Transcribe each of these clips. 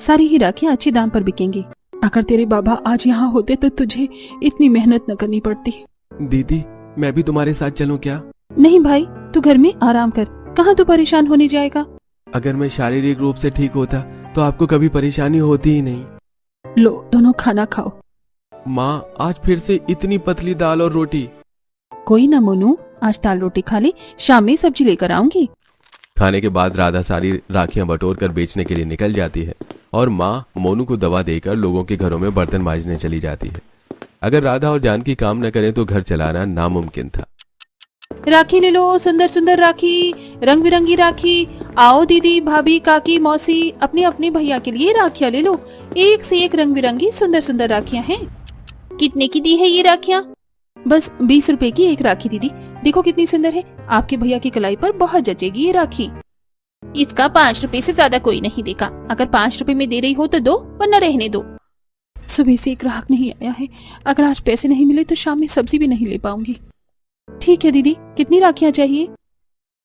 सारी ही राखियां अच्छे दाम पर बिकेंगी। अगर तेरे बाबा आज यहाँ होते तो तुझे इतनी मेहनत न करनी पड़ती। दीदी, मैं भी तुम्हारे साथ चलूं क्या? नहीं भाई, तू घर में आराम कर, कहाँ तू परेशान होने जाएगा। अगर मैं शारीरिक रूप से ठीक होता तो आपको कभी परेशानी होती ही नहीं। लो दोनों खाना खाओ। माँ, आज फिर से इतनी पतली दाल और रोटी। कोई ना मोनू, आज दाल रोटी खा ले, शाम में सब्जी लेकर आऊंगी। खाने के बाद राधा सारी राखियां बटोर कर बेचने के लिए निकल जाती है और माँ मोनू को दवा देकर लोगों के घरों में बर्तन मांजने चली जाती है। अगर राधा और जानकी काम न करें तो घर चलाना नामुमकिन था। राखी ले लो, सुंदर सुंदर राखी, रंग बिरंगी राखी। आओ दीदी, भाभी, काकी, मौसी, अपने अपने भैया के लिए राखियां ले लो। एक से एक रंग बिरंगी सुंदर सुंदर राखियां हैं। कितने की दी है ये राखियां? बस 20 रुपए की एक राखी दीदी, देखो कितनी सुंदर है। आपके भैया की कलाई पर बहुत जचेगी ये राखी। इसका 5 रुपए से ज्यादा कोई नहीं देगा। अगर 5 रुपए में दे रही हो तो दो, वरना रहने दो। सुबह से एक ग्राहक नहीं आया है, अगर आज पैसे नहीं मिले तो शाम में सब्जी भी नहीं ले पाऊंगी। ठीक है दीदी, कितनी राखियां चाहिए?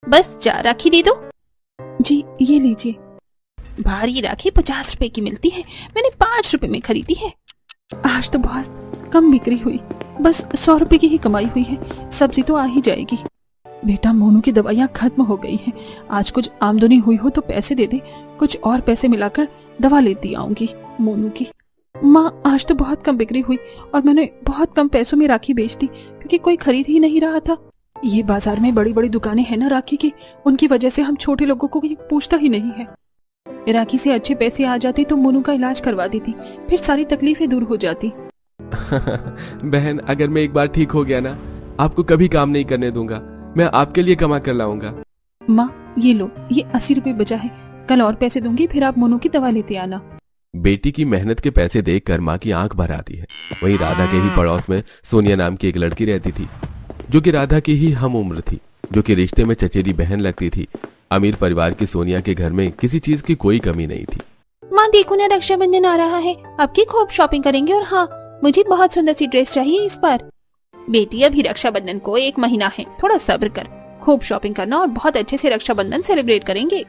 बस 4 राखी दे दो। जी ये लीजिए। भारी राखी 50 रुपए की मिलती है, मैंने 5 रुपए में खरीदी है। आज तो बहुत कम बिक्री हुई, बस 100 रुपए की ही कमाई हुई है, सब्जी तो आ ही जाएगी। बेटा, मोनू की दवाइयाँ खत्म हो गई हैं, आज कुछ आमदनी हुई हो तो पैसे दे दे, कुछ और पैसे मिलाकर दवा लेती आऊंगी मोनू की। माँ, आज तो बहुत कम बिक्री हुई और मैंने बहुत कम पैसों में राखी बेच दी क्योंकि कोई खरीद ही नहीं रहा था। ये बाजार में बड़ी बड़ी दुकानें हैं ना राखी की, उनकी वजह से हम छोटे लोगों को कोई पूछता ही नहीं है। राखी से अच्छे पैसे आ जाते तो मोनू का इलाज करवा देती, फिर सारी तकलीफें दूर हो जाती। बहन, अगर मैं एक बार ठीक हो गया ना, आपको कभी काम नहीं करने दूंगा, मैं आपके लिए कमा कर लाऊंगा। माँ ये लो, ये 80 रुपए बचा है, कल और पैसे दूंगी, फिर आप मोनू की दवा लेते आना। बेटी की मेहनत के पैसे देखकर माँ की आंख भर आती है। वहीं राधा के ही पड़ोस में सोनिया नाम की एक लड़की रहती थी, जो कि राधा की ही हम उम्र थी, जो कि रिश्ते में चचेरी बहन लगती थी। अमीर परिवार की सोनिया के घर में किसी चीज की कोई कमी नहीं थी। माँ देखो ना, रक्षाबंधन आ रहा है, आपकी खूब शॉपिंग करेंगे और हाँ, मुझे बहुत सुंदर सी ड्रेस चाहिए इस बार। बेटी, अभी रक्षाबंधन को 1 महीना है, थोड़ा सब्र कर, खूब शॉपिंग करना और बहुत अच्छे से रक्षाबंधन सेलिब्रेट करेंगे।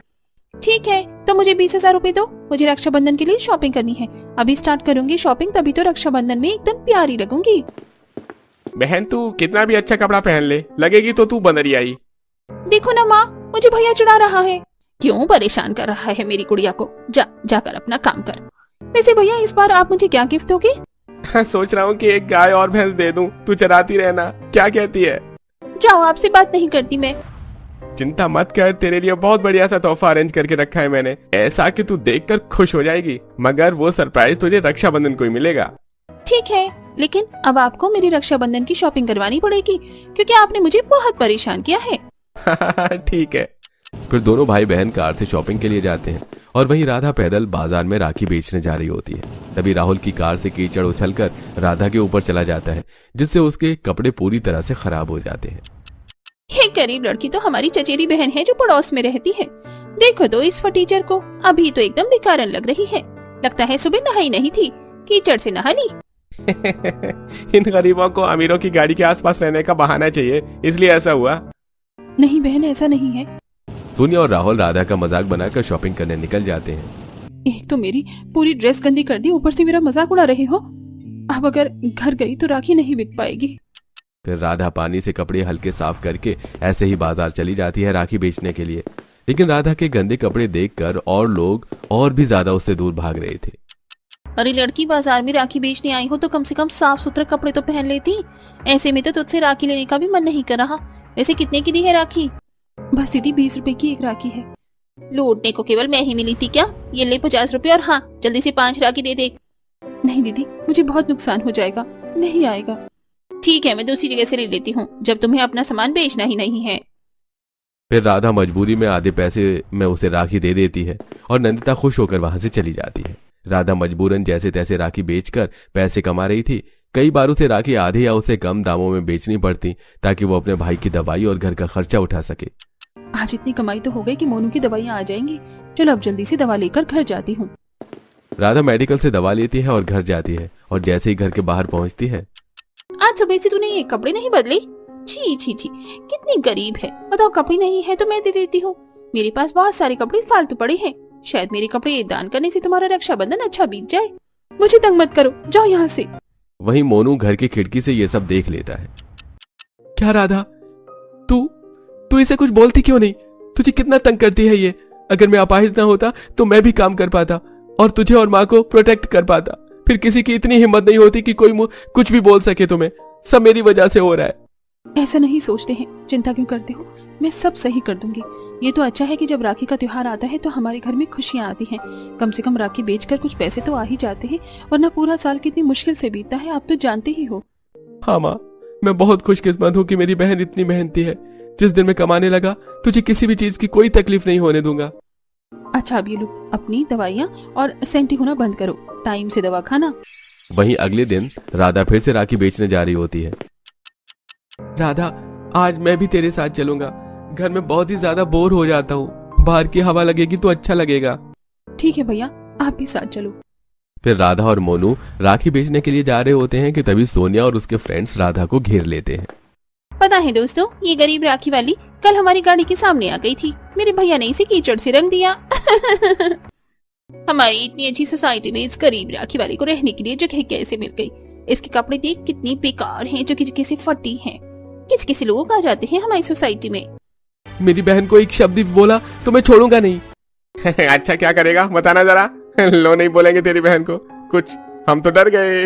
ठीक है, तो मुझे 20,000 रुपए दो, मुझे रक्षाबंधन के लिए शॉपिंग करनी है। अभी स्टार्ट करूंगी शॉपिंग, तभी तो रक्षाबंधन में एकदम प्यारी लगूंगी। बहन, तू कितना भी अच्छा कपड़ा पहन ले, लगेगी तो तू बनरी आई। देखो ना माँ, मुझे भैया चिढ़ा रहा है। क्यों परेशान कर रहा है मेरी गुड़िया को? जाकर अपना काम कर। वैसे भैया, इस बार आप मुझे क्या गिफ्ट दोगे? सोच रहा हूँ कि एक गाय और भैंस दे दूं, तू चराती रहना, क्या कहती है? जाओ, आपसे बात नहीं करती मैं। चिंता मत कर, तेरे लिए बहुत बढ़िया सा तोहफा अरेंज करके रखा है मैंने, ऐसा कि तू देखकर खुश हो जाएगी, मगर वो सरप्राइज तुझे रक्षाबंधन को ही मिलेगा। ठीक है, लेकिन अब आपको मेरी रक्षाबंधन की शॉपिंग करवानी पड़ेगी क्योंकि आपने मुझे बहुत परेशान किया है। ठीक है। फिर दोनों भाई बहन कार से शॉपिंग के लिए जाते हैं और वहीं राधा पैदल बाजार में राखी बेचने जा रही होती है। तभी राहुल की कार से कीचड़ उछलकर राधा के ऊपर चला जाता है, जिससे उसके कपड़े पूरी तरह से खराब हो जाते हैं। ये गरीब लड़की तो हमारी चचेरी बहन है जो पड़ोस में रहती है। देखो तो इस फटीचर को, अभी तो एकदम बेकारन लग रही है, लगता है सुबह नहाई नहीं थी, कीचड़ से नहा ली। इन गरीबों को अमीरों की गाड़ी के आसपास रहने का बहाना चाहिए, इसलिए ऐसा हुआ। नहीं बहन, ऐसा नहीं है। सोनिया और राहुल राधा का मजाक बनाकर शॉपिंग करने निकल जाते हैं। एक तो मेरी पूरी ड्रेस गंदी कर दी, ऊपर से मेरा मजाक उड़ा रहे हो। अब अगर घर गई तो राखी नहीं बिक पाएगी। फिर राधा पानी से कपड़े हल्के साफ करके ऐसे ही बाजार चली जाती है राखी बेचने के लिए। लेकिन राधा के गंदे कपड़े देखकर और लोग और भी ज्यादा उससे दूर भाग रहे थे। अरे लड़की, बाजार में राखी बेचने आई हो तो कम से कम साफ सुथरे कपड़े तो पहन लेती। ऐसे में तो तुझसे राखी लेने का भी मन नहीं कर रहा। वैसे कितने की दी है राखी? बस दीदी 20 रुपए की एक राखी है। लूटने को केवल मैं ही मिली थी क्या? ये ले 50 रुपए और हाँ, जल्दी से 5 राखी दे दे। नहीं दीदी, मुझे बहुत नुकसान हो जाएगा, नहीं आएगा। ठीक है, मैं दूसरी जगह से ले लेती हूँ, जब तुम्हें अपना सामान बेचना ही नहीं है। फिर राधा मजबूरी में आधे पैसे में उसे राखी दे देती है और नंदिता खुश होकर वहां से चली जाती है। राधा मजबूरन जैसे तैसे राखी बेचकर पैसे कमा रही थी। कई बार उसे राखी आधे या उससे कम दामों में बेचनी पड़ती ताकि वो अपने भाई की दवाई और घर का खर्चा उठा सके। आज इतनी कमाई तो हो गई कि मोनू की दवाइयाँ आ जाएंगी। चलो अब जल्दी से दवा लेकर घर जाती हूँ। राधा मेडिकल से दवा लेती है और घर जाती है और जैसे ही घर के बाहर पहुंचती है, आज सुबह से तूने ये कपड़े नहीं बदले? छी छी छी, कितनी गरीब है। बताओ, कपड़े नहीं है तो मैं दे देती हूँ, मेरे पास बहुत सारे कपड़े फालतू पड़े हैं, शायद मेरे कपड़े दान करने से तुम्हारा रक्षाबंधन अच्छा बीत जाए। मुझे तंग मत करो, जाओ यहाँ से। वहीं मोनू घर की खिड़की से ये सब देख लेता है। क्या राधा, तू तू इसे कुछ बोलती क्यों नहीं? तुझे कितना तंग करती है ये। अगर मैं अपाहिज ना होता तो मैं भी काम कर पाता और तुझे और माँ को प्रोटेक्ट कर पाता। फिर किसी की इतनी हिम्मत नहीं होती कि कोई कुछ भी बोल सके तुम्हें। सब मेरी वजह से हो रहा है। ऐसा नहीं सोचते हैं, चिंता क्यों करते हो? मैं सब सही कर दूंगी। ये तो अच्छा है कि जब राखी का त्योहार आता है तो हमारे घर में खुशियाँ आती हैं। कम से कम राखी बेचकर कुछ पैसे तो आ ही जाते हैं, वरना पूरा साल कितनी मुश्किल से बीतता है, आप तो जानते ही हो। हाँ माँ, मैं बहुत खुशकिस्मत हूँ कि मेरी बहन इतनी मेहनती है। जिस दिन मैं कमाने लगा तुझे किसी भी चीज की कोई तकलीफ नहीं होने दूंगा। अच्छा, अब ये लो अपनी दवाइयाँ और सेंटी होना बंद करो, टाइम से दवा खाना। वहीं अगले दिन राधा फिर से राखी बेचने जा रही होती है। राधा, आज मैं भी तेरे साथ चलूंगा। घर में बहुत ही ज्यादा बोर हो जाता हूँ। बाहर की हवा लगेगी तो अच्छा लगेगा। ठीक है भैया, आप भी साथ चलो। फिर राधा और मोनू राखी बेचने के लिए जा रहे होते हैं कि तभी सोनिया और उसके फ्रेंड्स राधा को घेर लेते हैं। पता है दोस्तों, ये गरीब राखी वाली कल हमारी गाड़ी के सामने आ गई थी। मेरे भैया ने इसे कीचड़ से रंग दिया। हमारी इतनी अच्छी सोसाइटी में इस गरीब राखी वाली को रहने के लिए जगह कैसे मिल गई? इसके कपड़े देख कितनी बेकार हैं, जो कि से फटी हैं। किस किसी लोग आ जाते हैं हमारी सोसाइटी में। मेरी बहन को एक शब्द भी बोला तो मैं छोड़ूंगा नहीं। अच्छा, क्या करेगा बताना जरा। लो, नहीं बोलेंगे तेरी बहन को कुछ, हम तो डर गए।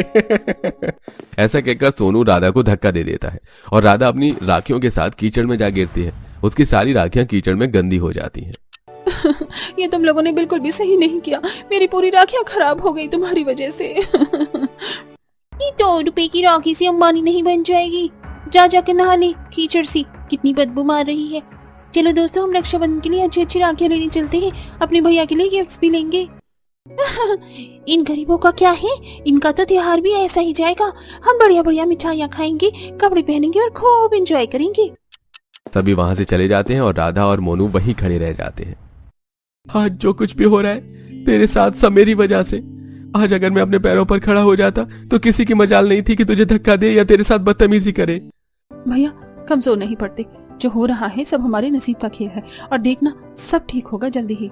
ऐसा कहकर सोनू राधा को धक्का दे देता है और राधा अपनी राखियों के साथ कीचड़ में जा गिरती है। उसकी सारी राखियां कीचड़ में गंदी हो जाती हैं। ये तुम लोगों ने बिल्कुल भी सही नहीं किया। मेरी पूरी राखियां खराब हो गई तुम्हारी वजह से। ये 2 रुपए की राखी से अंबानी नहीं बन जाएगी। जा जाकर नहा ले, कीचड़ सी कितनी बदबू मार रही है। चलो दोस्तों, हम रक्षाबंधन के लिए अच्छी अच्छी राखियां लेने चलते हैं। अपने भैया के लिए गिफ्ट्स भी लेंगे। इन गरीबों का क्या है, इनका तो त्योहार भी ऐसा ही जाएगा। हम बढ़िया बढ़िया मिठाइयाँ खाएंगे, कपड़े पहनेंगे और खूब एंजॉय करेंगे। सभी वहां से चले जाते हैं और राधा और मोनू वहीं खड़े रह जाते हैं। आज जो कुछ भी हो रहा है तेरे साथ सब मेरी वजह से। आज अगर मैं अपने पैरों पर खड़ा हो जाता तो किसी की मजाल नहीं थी कि तुझे धक्का दे या तेरे साथ बदतमीजी करे। भैया, कमजोर नहीं पड़ते। जो हो रहा है सब हमारे नसीब का खेल है, और देखना सब ठीक होगा जल्दी ही।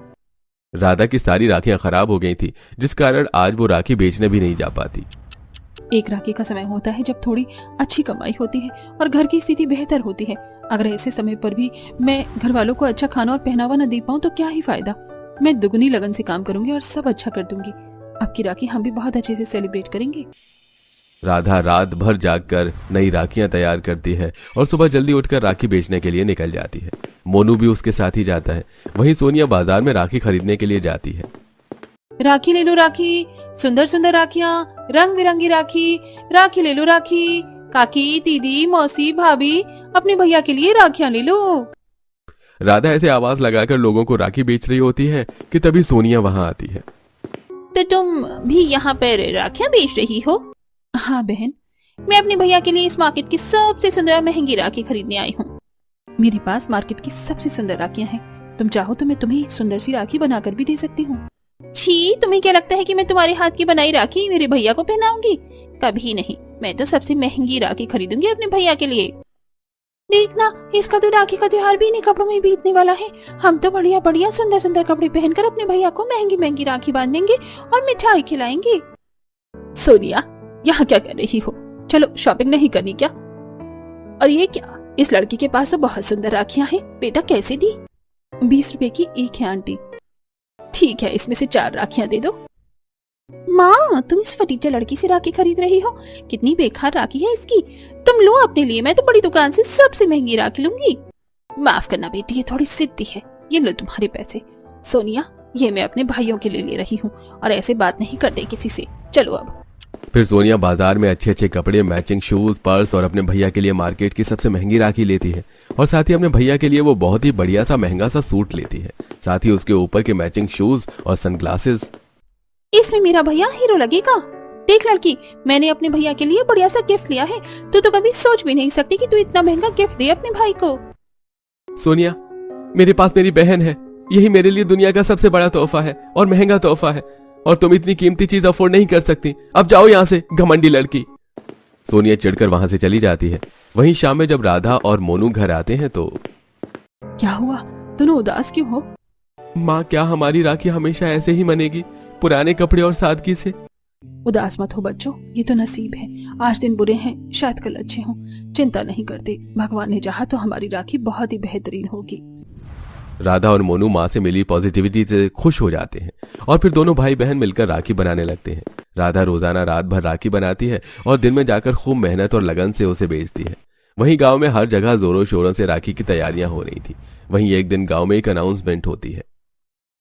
राधा की सारी राखियां खराब हो गई थी, जिस कारण आज वो राखी बेचने भी नहीं जा पाती। एक राखी का समय होता है जब थोड़ी अच्छी कमाई होती है और घर की स्थिति बेहतर होती है। अगर ऐसे समय पर भी मैं घर वालों को अच्छा खाना और पहनावा न दे पाऊँ तो क्या ही फायदा। मैं दुगनी लगन से काम करूंगी और सब अच्छा कर दूंगी। अब की राखी हम भी बहुत अच्छे से सेलिब्रेट करेंगे। राधा रात भर जागकर नई राखियां तैयार करती है और सुबह जल्दी उठकर राखी बेचने के लिए निकल जाती है। मोनू भी उसके साथ ही जाता है। वहीं सोनिया बाजार में राखी खरीदने के लिए जाती है। राखी ले लो राखी, सुंदर सुंदर राखियाँ, रंग बिरंगी राखी। राखी ले लो राखी, काकी, दीदी, मौसी, भाभी, अपने भैया के लिए राखियाँ ले लो। राधा ऐसे आवाज लगाकर लोगों को राखी बेच रही होती है कि तभी सोनिया वहां आती है। तो तुम भी यहाँ पर राखियाँ बेच रही हो? हाँ बहन, मैं अपने भैया के लिए इस मार्केट की सबसे सुंदर और महंगी राखी खरीदने आई हूँ। मेरे पास मार्केट की सबसे सुंदर राखियाँ हैं। तुम चाहो तो मैं तुम्हें एक सुंदर सी राखी बनाकर भी दे सकती हूँ। छी, तुम्हें क्या लगता है कि मैं तुम्हारे हाथ की बनाई राखी मेरे भैया को पहनाऊंगी? कभी नहीं। मैं तो सबसे महंगी राखी खरीदूंगी अपने भैया के लिए। देखना, इसका तो राखी का त्योहार भी इन्हीं कपड़ों में बीतने वाला है। हम तो बढ़िया बढ़िया सुंदर सुंदर कपड़े पहनकर अपने भैया को महंगी महंगी राखी बांधेंगे और मिठाई खिलाएंगे। सोनिया, यहाँ क्या कर रही हो? चलो, शॉपिंग नहीं करनी क्या? और ये क्या, इस लड़की के पास तो बहुत सुंदर राखियां हैं। बेटा कैसे दी? 20 रुपए की एक है आंटी। ठीक है, इसमें से 4 राखियां दे दो। माँ, तुम इस फटीचे लड़की से राखी खरीद रही हो? कितनी बेकार राखी है इसकी। तुम लो अपने लिए, मैं तो बड़ी दुकान से सबसे महंगी राखी लूंगी। माफ करना बेटी, ये थोड़ी जिद्दी है। ये लो तुम्हारे पैसे। सोनिया, ये मैं अपने भाइयों के लिए ले रही हूँ और ऐसे बात नहीं करते किसी से। चलो अब। फिर सोनिया बाजार में अच्छे अच्छे कपड़े, मैचिंग शूज, पर्स और अपने भैया के लिए मार्केट की सबसे महंगी राखी लेती है और साथ ही अपने भैया के लिए वो बहुत ही बढ़िया सा महंगा सा सूट लेती है। साथ ही उसके ऊपर के मैचिंग शूज और सनग्लासेस। इसमें मेरा भैया हीरो लगेगा। देख लड़की, मैंने अपने भैया के लिए बढ़िया सा गिफ्ट लिया है। तू तो कभी सोच भी नहीं सकती कि तू इतना महंगा गिफ्ट दे अपने भाई को। सोनिया, मेरे पास मेरी बहन है। यही मेरे लिए दुनिया का सबसे बड़ा तोहफा है और महंगा तोहफा है, और तुम इतनी कीमती चीज अफोर्ड नहीं कर सकती। अब जाओ यहाँ से, घमंडी लड़की। सोनिया चिढ़कर वहां से चली जाती है। वहीं शाम में जब राधा और मोनू घर आते हैं तो क्या हुआ, दोनों उदास क्यों हो? माँ, क्या हमारी राखी हमेशा ऐसे ही मनेगी, पुराने कपड़े और सादगी से? उदास मत हो बच्चों, ये तो नसीब है। आज दिन बुरे हैं, शायद कल अच्छे हों। चिंता नहीं करते, भगवान ने चाहा तो हमारी राखी बहुत ही बेहतरीन होगी। राधा और मोनू माँ से मिली पॉजिटिविटी से खुश हो जाते हैं और फिर दोनों भाई बहन मिलकर राखी बनाने लगते हैं। राधा रोजाना रात भर राखी बनाती है और दिन में जाकर खूब मेहनत और लगन से उसे बेचती है। वहीं गांव में हर जगह जोरों शोरों से राखी की तैयारियां हो रही थी। वहीं एक दिन गांव में एक अनाउंसमेंट होती है।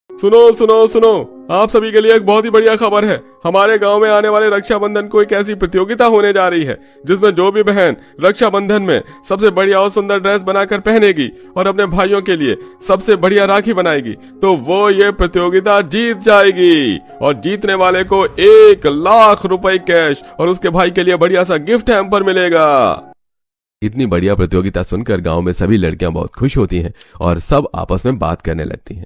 सुनो सुनो सुनो, आप सभी के लिए एक बहुत ही बढ़िया खबर है। हमारे गांव में आने वाले रक्षाबंधन को एक ऐसी प्रतियोगिता होने जा रही है जिसमें जो भी बहन रक्षाबंधन में सबसे बढ़िया और सुंदर ड्रेस बनाकर पहनेगी और अपने भाइयों के लिए सबसे बढ़िया राखी बनाएगी तो वो ये प्रतियोगिता जीत जाएगी और जीतने वाले को 1 लाख रुपए कैश और उसके भाई के लिए बढ़िया सा गिफ्ट हैम्पर मिलेगा। इतनी बढ़िया प्रतियोगिता सुनकर गांव में सभी लड़कियां बहुत खुश होती हैं और सब आपस में बात करने लगती हैं।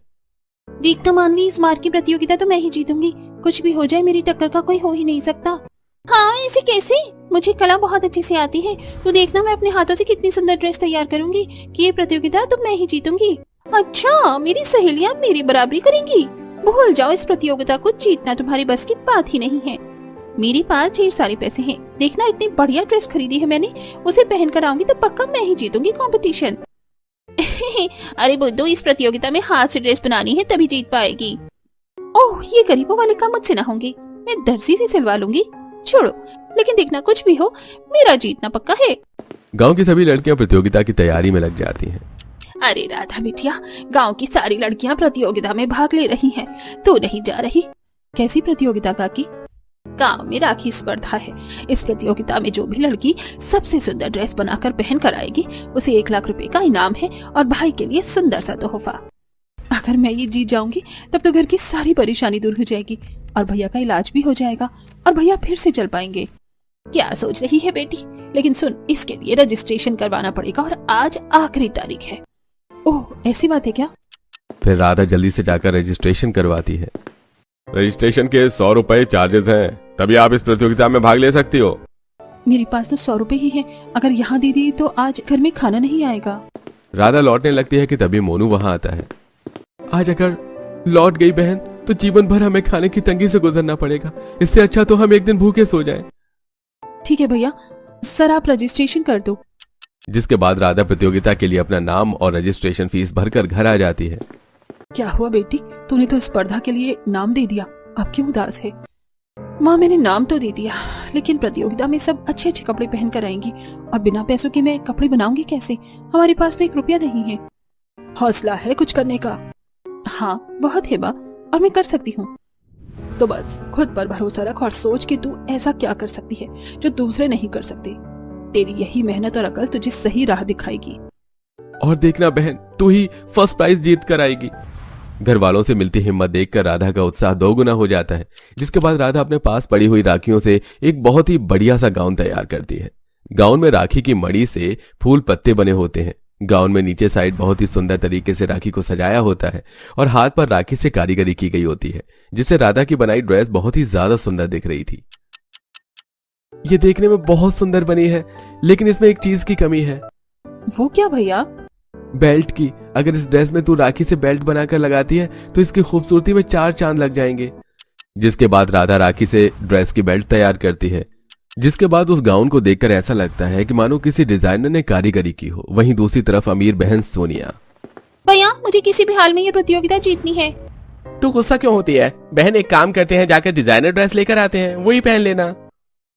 देखना मानवी, इस बार की प्रतियोगिता तो मैं ही जीतूंगी। कुछ भी हो जाए, मेरी टक्कर का कोई हो ही नहीं सकता। हाँ, ऐसे कैसे? मुझे कला बहुत अच्छी से आती है। तो देखना मैं अपने हाथों से कितनी सुंदर ड्रेस तैयार करूंगी कि ये प्रतियोगिता तो मैं ही जीतूंगी। अच्छा, मेरी सहेलियां मेरी बराबरी करेंगी? भूल जाओ, इस प्रतियोगिता को जीतना तुम्हारी बस की बात ही नहीं है। मेरे पास ढेर सारे पैसे हैं। देखना, इतनी बढ़िया ड्रेस खरीदी है मैंने, उसे पहन कर आऊंगी तो पक्का मैं ही जीतूंगी कंपटीशन। अरे बुद्धू, इस प्रतियोगिता में हाथ से ड्रेस बनानी है तभी जीत पाएगी। ओह, ये गरीबों वाले काम मुझसे ना होंगे। मैं दर्जी से सिलवा लूंगी। छोड़ो, लेकिन देखना कुछ भी हो, मेरा जीतना पक्का है। गांव की सभी लड़कियां प्रतियोगिता की तैयारी में लग जाती हैं। अरे राधा बिटिया, गांव की सारी लड़कियां प्रतियोगिता में भाग ले रही हैं, तू नहीं जा रही? कैसी प्रतियोगिता काकी? गांव में राखी स्पर्धा है। इस प्रतियोगिता में जो भी लड़की सबसे सुंदर ड्रेस बनाकर पहन कर आएगी उसे 1 लाख रुपए का इनाम है और भाई के लिए सुंदर सा तोहफा। अगर मैं ये जीत जाऊंगी तब तो घर की सारी परेशानी दूर हो जाएगी और भैया का इलाज भी हो जाएगा और भैया फिर से चल पाएंगे। क्या सोच रही है बेटी? लेकिन सुन, इसके लिए रजिस्ट्रेशन करवाना पड़ेगा और आज आखिरी तारीख है। ओह, ऐसी बात है क्या? फिर राधा जल्दी से जाकर रजिस्ट्रेशन करवाती है। रजिस्ट्रेशन के 100 रुपए चार्जेस हैं, तभी आप इस प्रतियोगिता में भाग ले सकती हो। मेरे पास तो 100 रुपए ही है। अगर यहाँ दे दी तो आज घर में खाना नहीं आएगा। राधा लौटने लगती है कि तभी मोनू वहां आता है। आज अगर लौट गई बहन तो जीवन भर हमें खाने की तंगी से गुजरना पड़ेगा। इससे अच्छा तो हम एक दिन भूखे सो जाएं। ठीक है भैया, सर आप रजिस्ट्रेशन कर दो। जिसके बाद राधा प्रतियोगिता के लिए अपना नाम और रजिस्ट्रेशन फीस भरकर घर आ जाती है। क्या हुआ बेटी, तूने तो स्पर्धा के लिए नाम दे दिया, अब क्यों उदास है? माँ, मैंने नाम तो दे दिया, लेकिन प्रतियोगिता में सब अच्छे अच्छे कपड़े पहन कर आएंगी और बिना पैसों के मैं कपड़े बनाऊंगी कैसे? हमारे पास तो 1 रुपया नहीं है। हौसला है कुछ करने का? हाँ, बहुत है बा, और मैं कर सकती हूँ। तो बस खुद पर भरोसा रख और सोच कि तू ऐसा क्या कर सकती है जो दूसरे नहीं कर सकते। तेरी यही मेहनत और अकल तुझे सही राह दिखाएगी। और देखना बहन, तू ही फर्स्ट प्राइज जीत कर आएगी। घर वालों से मिलती हिम्मत देखकर राधा का उत्साह 2 गुना हो जाता है। जिसके बाद राधा अपने पास पड़ी हुई राखियों से एक बहुत ही बढ़िया सा गाउन तैयार करती है। गाउन में राखी की मड़ी से फूल पत्ते बने होते हैं। गाउन में नीचे साइड बहुत ही सुंदर तरीके से राखी को सजाया होता है और हाथ पर राखी से कारीगरी की गई होती है, जिससे राधा की बनाई ड्रेस बहुत ही ज्यादा सुंदर दिख रही थी। ये देखने में बहुत सुंदर बनी है, लेकिन इसमें एक चीज की कमी है। वो क्या भैया? बेल्ट की। अगर इस ड्रेस में तू राखी से बेल्ट बनाकर लगाती है तो इसकी खूबसूरती में 4 चांद लग जाएंगे। जिसके बाद राधा राखी से ड्रेस की बेल्ट तैयार करती है। जिसके बाद उस गाउन को देखकर ऐसा लगता है कि मानो किसी डिजाइनर ने कारीगरी की हो। वहीं दूसरी तरफ अमीर बहन सोनिया। भैया, मुझे किसी भी हाल में ये प्रतियोगिता जीतनी है। तू गुस्सा क्यों होती है बहन? एक काम करते हैं, जाकर डिजाइनर ड्रेस लेकर आते हैं, वही पहन लेना।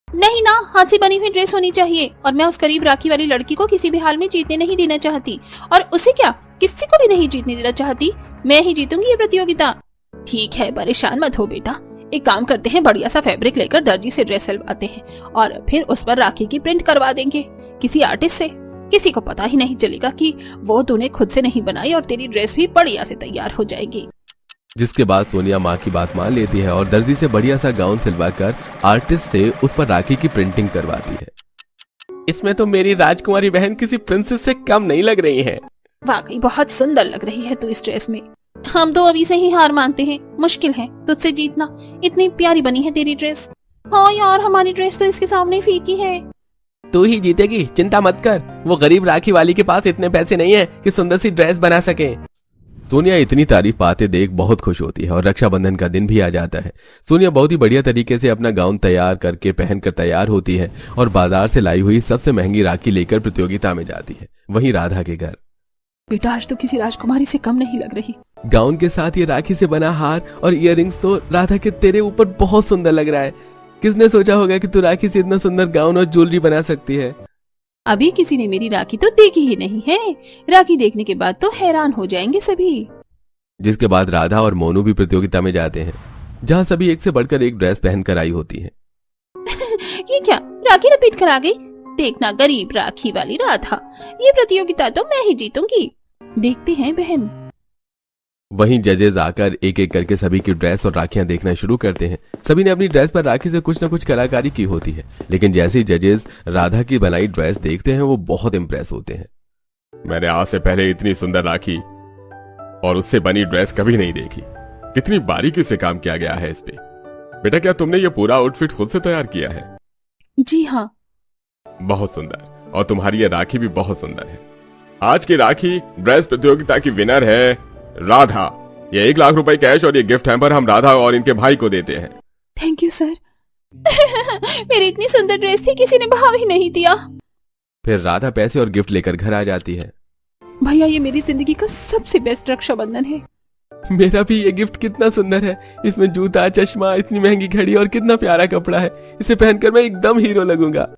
नहीं ना, हाथ से बनी हुई ड्रेस होनी चाहिए और मैं उस गरीब राखी वाली लड़की को किसी भी हाल में जीतने नहीं देना चाहती। और उसे क्या, किसी को भी नहीं जीतने देना चाहती। मैं ही जीतूंगी ये प्रतियोगिता। ठीक है, परेशान मत हो बेटा। एक काम करते हैं, बढ़िया सा फैब्रिक लेकर दर्जी से ड्रेस सिलवाते हैं और फिर उस पर राखी की प्रिंट करवा देंगे किसी आर्टिस्ट से। किसी को पता ही नहीं चलेगा कि वो तूने खुद से नहीं बनाई और तेरी ड्रेस भी बढ़िया से तैयार हो जाएगी। जिसके बाद सोनिया माँ की बात मान लेती है और दर्जी से बढ़िया सा गाउन सिलवाकर आर्टिस्ट से उस पर राखी की प्रिंटिंग करवाती है। इसमें तो मेरी राजकुमारी बहन किसी प्रिंसेस से कम नहीं लग रही है। वाकई बहुत सुंदर लग रही है तू इस ड्रेस में। हम तो अभी से ही हार मानते हैं, मुश्किल है तुझसे जीतना। इतनी प्यारी बनी है तेरी ड्रेस। हाँ यार, हमारी ड्रेस तो इसके सामने फीकी है। तू ही जीतेगी, चिंता मत कर। वो गरीब राखी वाली के पास इतने पैसे नहीं है कि सुंदर सी ड्रेस बना सके। सोनिया इतनी तारीफ पाते देख बहुत खुश होती है और रक्षाबंधन का दिन भी आ जाता है। सोनिया बहुत ही बढ़िया तरीके से अपना गाउन तैयार करके पहनकर तैयार होती है और बाजार से लाई हुई सबसे महंगी राखी लेकर प्रतियोगिता में जाती है। वहीं राधा के घर। बेटा आज तो किसी राजकुमारी से कम नहीं लग रही। गाउन के साथ ये राखी से बना हार और इयररिंग्स तो राधा के तेरे ऊपर बहुत सुंदर लग रहा है। किसने सोचा होगा कि तू राखी से इतना सुंदर गाउन और ज्वेलरी बना सकती है। अभी किसी ने मेरी राखी तो देखी ही नहीं है। राखी देखने के बाद तो हैरान हो जाएंगे सभी। जिसके बाद राधा और मोनू भी प्रतियोगिता में जाते हैं, जहाँ सभी एक से बढ़कर एक ड्रेस पहनकर आई होती हैं। ये क्या, राखी लपेट कर आ गई? देखना गरीब राखी वाली राधा, ये प्रतियोगिता तो मैं ही जीतूंगी। देखते हैं बहन। वहीं जजेस आकर एक एक करके सभी की ड्रेस और राखियां देखना शुरू करते हैं। सभी ने अपनी ड्रेस पर राखी से कुछ न कुछ कलाकारी की होती है, लेकिन जैसे ही जजेस राधा की बनाई ड्रेस देखते हैं वो बहुत इंप्रेस होते हैं। मैंने आज से पहले इतनी सुंदर राखी और उससे बनी ड्रेस कभी नहीं देखी। कितनी बारीकी से काम किया गया है इस पे। बेटा क्या तुमने ये पूरा आउटफिट खुद से तैयार किया है? जी हाँ। बहुत सुंदर, और तुम्हारी ये राखी भी बहुत सुंदर है। आज की राखी ड्रेस प्रतियोगिता की विनर है राधा। ये 1 लाख रुपए कैश और ये गिफ्ट हैम्पर हम राधा और इनके भाई को देते हैं। Thank you sir. मेरी इतनी सुंदर ड्रेस थी, किसी ने भाव ही नहीं दिया। फिर राधा पैसे और गिफ्ट लेकर घर आ जाती है। भैया ये मेरी जिंदगी का सबसे बेस्ट रक्षाबंधन है। मेरा भी ये गिफ्ट कितना सुंदर है। इसमें जूता, चश्मा, इतनी महंगी घड़ी और कितना प्यारा कपड़ा है। इसे पहनकर मैं एकदम हीरो लगूंगा।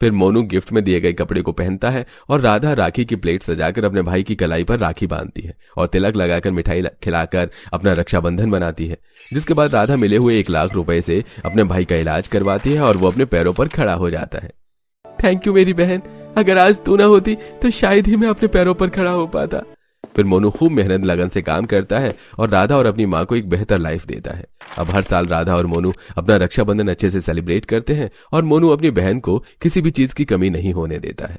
फिर मोनू गिफ्ट में दिए गए कपड़े को पहनता है और राधा राखी की प्लेट सजाकर अपने भाई की कलाई पर राखी बांधती है और तिलक लगाकर मिठाई खिलाकर अपना रक्षाबंधन बनाती है। जिसके बाद राधा मिले हुए 1 लाख रुपए से अपने भाई का इलाज करवाती है और वो अपने पैरों पर खड़ा हो जाता है। थैंक यू मेरी बहन, अगर आज तू ना होती तो शायद ही मैं अपने पैरों पर खड़ा हो पाता। फिर मोनू खूब मेहनत लगन से काम करता है और राधा और अपनी माँ को एक बेहतर लाइफ देता है। अब हर साल राधा और मोनू अपना रक्षाबंधन अच्छे से सेलिब्रेट करते हैं और मोनू अपनी बहन को किसी भी चीज की कमी नहीं होने देता है।